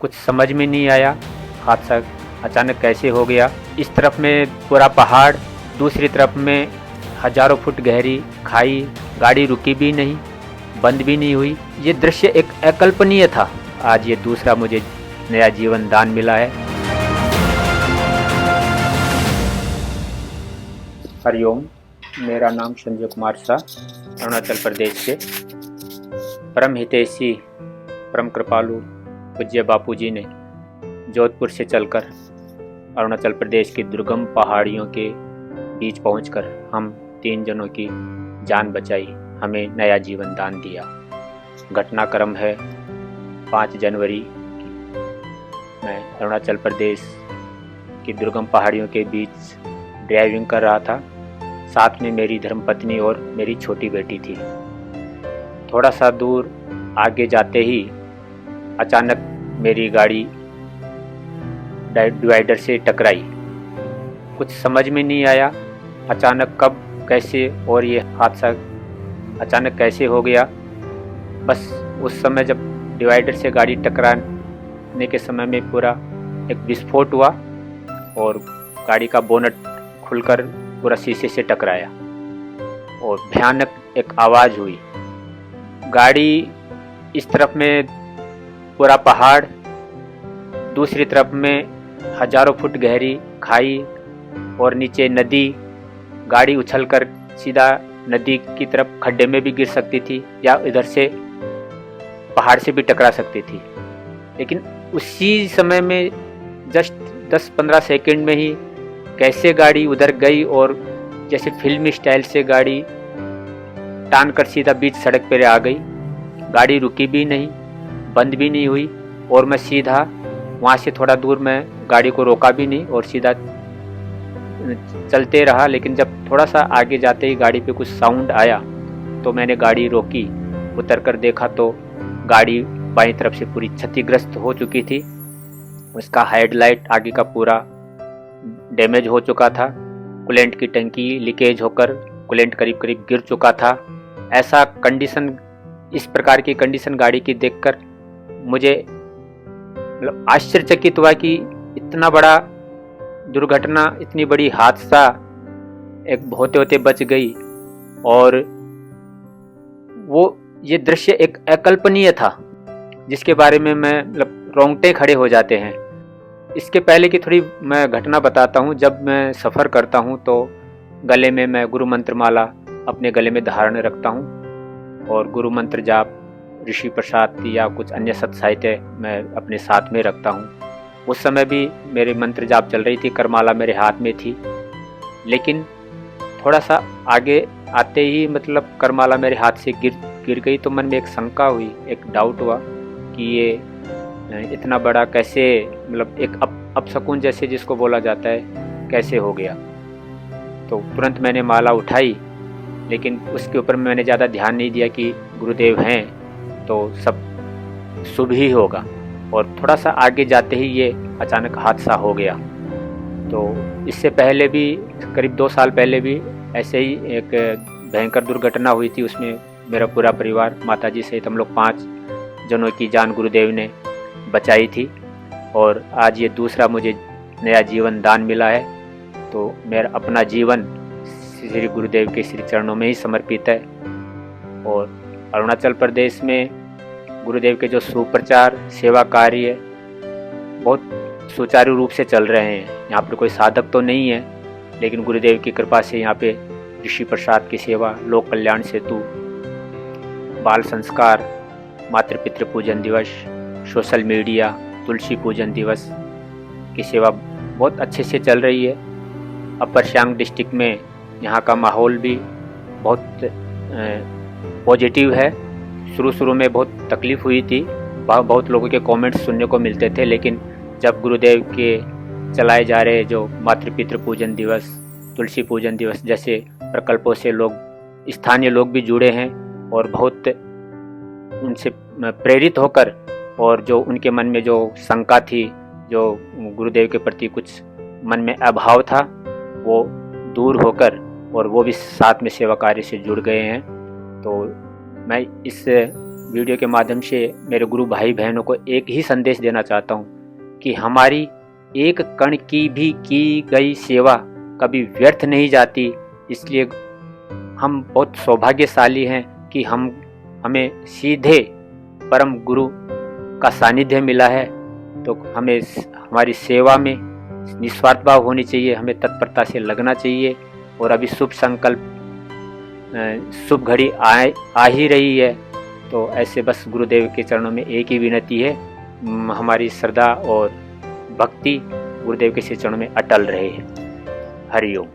कुछ समझ में नहीं आया हादसा अचानक कैसे हो गया। इस तरफ में पूरा पहाड़, दूसरी तरफ में हजारों फुट गहरी खाई, गाड़ी रुकी भी नहीं, बंद भी नहीं हुई। ये दृश्य एक अकल्पनीय था। आज ये दूसरा मुझे नया जीवन दान मिला है। हरिओम, मेरा नाम संजय कुमार शाह, अरुणाचल प्रदेश से। परम हितैषी, परम कृपालु पूज्य बापू जी ने जोधपुर से चलकर अरुणाचल प्रदेश की दुर्गम पहाड़ियों के बीच पहुंचकर हम 3 जनों की जान बचाई, हमें नया जीवन दान दिया। घटनाक्रम है 5 जनवरी की। मैं अरुणाचल प्रदेश की दुर्गम पहाड़ियों के बीच ड्राइविंग कर रहा था। साथ में मेरी धर्मपत्नी और मेरी छोटी बेटी थी। थोड़ा सा दूर आगे जाते ही अचानक मेरी गाड़ी डिवाइडर से टकराई। कुछ समझ में नहीं आया अचानक कब, कैसे और ये हादसा अचानक कैसे हो गया। बस उस समय जब डिवाइडर से गाड़ी टकराने के समय में पूरा एक विस्फोट हुआ और गाड़ी का बोनट खुलकर पूरा शीशे से टकराया और भयानक एक आवाज़ हुई। गाड़ी इस तरफ में पूरा पहाड़, दूसरी तरफ में हजारों फुट गहरी खाई और नीचे नदी। गाड़ी उछलकर सीधा नदी की तरफ खड्डे में भी गिर सकती थी या इधर से पहाड़ से भी टकरा सकती थी। लेकिन उसी समय में जस्ट 10-15 सेकंड में ही कैसे गाड़ी उधर गई और जैसे फिल्मी स्टाइल से गाड़ी टान कर सीधा बीच सड़क पर आ गई। गाड़ी रुकी भी नहीं, बंद भी नहीं हुई और मैं सीधा वहाँ से थोड़ा दूर मैं गाड़ी को रोका भी नहीं और सीधा चलते रहा। लेकिन जब थोड़ा सा आगे जाते ही गाड़ी पे कुछ साउंड आया तो मैंने गाड़ी रोकी। उतर कर देखा तो गाड़ी बाईं तरफ से पूरी क्षतिग्रस्त हो चुकी थी। उसका हेडलाइट आगे का पूरा डैमेज हो चुका था। कूलेंट की टंकी लीकेज होकर कूलेंट करीब करीब गिर चुका था। ऐसा कंडीशन, इस प्रकार की कंडीशन गाड़ी की देखकर मुझे मतलब आश्चर्यचकित हुआ कि इतना बड़ा दुर्घटना, इतनी बड़ी हादसा एक होते होते बच गई। और वो ये दृश्य एक अकल्पनीय था जिसके बारे में मैं मतलब रोंगटे खड़े हो जाते हैं। इसके पहले की थोड़ी मैं घटना बताता हूँ। जब मैं सफ़र करता हूँ तो गले में मैं गुरु मंत्र माला अपने गले में धारण रखता हूँ और गुरु मंत्र जाप, ऋषि प्रसाद या कुछ अन्य सत साहित्य मैं अपने साथ में रखता हूँ। उस समय भी मेरे मंत्र जाप चल रही थी, करमाला मेरे हाथ में थी। लेकिन थोड़ा सा आगे आते ही मतलब करमाला मेरे हाथ से गिर गई तो मन में एक शंका हुई, एक डाउट हुआ कि ये इतना बड़ा कैसे, मतलब एक अपशकुन जैसे जिसको बोला जाता है, कैसे हो गया। तो तुरंत मैंने माला उठाई, लेकिन उसके ऊपर मैंने ज़्यादा ध्यान नहीं दिया कि गुरुदेव हैं तो सब शुभ ही होगा। और थोड़ा सा आगे जाते ही ये अचानक हादसा हो गया। तो इससे पहले भी करीब 2 साल पहले भी ऐसे ही एक भयंकर दुर्घटना हुई थी। उसमें मेरा पूरा परिवार, माताजी सहित हम लोग 5 जनों की जान गुरुदेव ने बचाई थी। और आज ये दूसरा मुझे नया जीवन दान मिला है। तो मेरा अपना जीवन श्री गुरुदेव के श्री चरणों में ही समर्पित है। और अरुणाचल प्रदेश में गुरुदेव के जो सुप्रचार सेवा कार्य बहुत सुचारू रूप से चल रहे हैं। यहाँ पर कोई साधक तो नहीं है, लेकिन गुरुदेव की कृपा से यहाँ पे ऋषि प्रसाद की सेवा, लोक कल्याण सेतु, बाल संस्कार, मातृ पितृ पूजन दिवस, सोशल मीडिया, तुलसी पूजन दिवस की सेवा बहुत अच्छे से चल रही है। अपर सियांग डिस्ट्रिक्ट में यहाँ का माहौल भी बहुत पॉजिटिव है। शुरू में बहुत तकलीफ़ हुई थी, बहुत लोगों के कमेंट्स सुनने को मिलते थे। लेकिन जब गुरुदेव के चलाए जा रहे जो मातृ पितृ पूजन दिवस, तुलसी पूजन दिवस जैसे प्रकल्पों से लोग, स्थानीय लोग भी जुड़े हैं और बहुत उनसे प्रेरित होकर, और जो उनके मन में जो शंका थी, जो गुरुदेव के प्रति कुछ मन में अभाव था, वो दूर होकर और वो भी साथ में सेवा कार्य से जुड़ गए हैं। तो मैं इस वीडियो के माध्यम से मेरे गुरु भाई बहनों को एक ही संदेश देना चाहता हूँ कि हमारी एक कण की भी की गई सेवा कभी व्यर्थ नहीं जाती। इसलिए हम बहुत सौभाग्यशाली हैं कि हमें सीधे परम गुरु का सानिध्य मिला है। तो हमें हमारी सेवा में निस्वार्थ भाव होनी चाहिए, हमें तत्परता से लगना चाहिए। और अभी शुभ संकल्प शुभ घड़ी आ ही रही है, तो ऐसे बस गुरुदेव के चरणों में एक ही विनती है, हमारी श्रद्धा और भक्ति गुरुदेव के चरणों में अटल रहे। हरि ओम।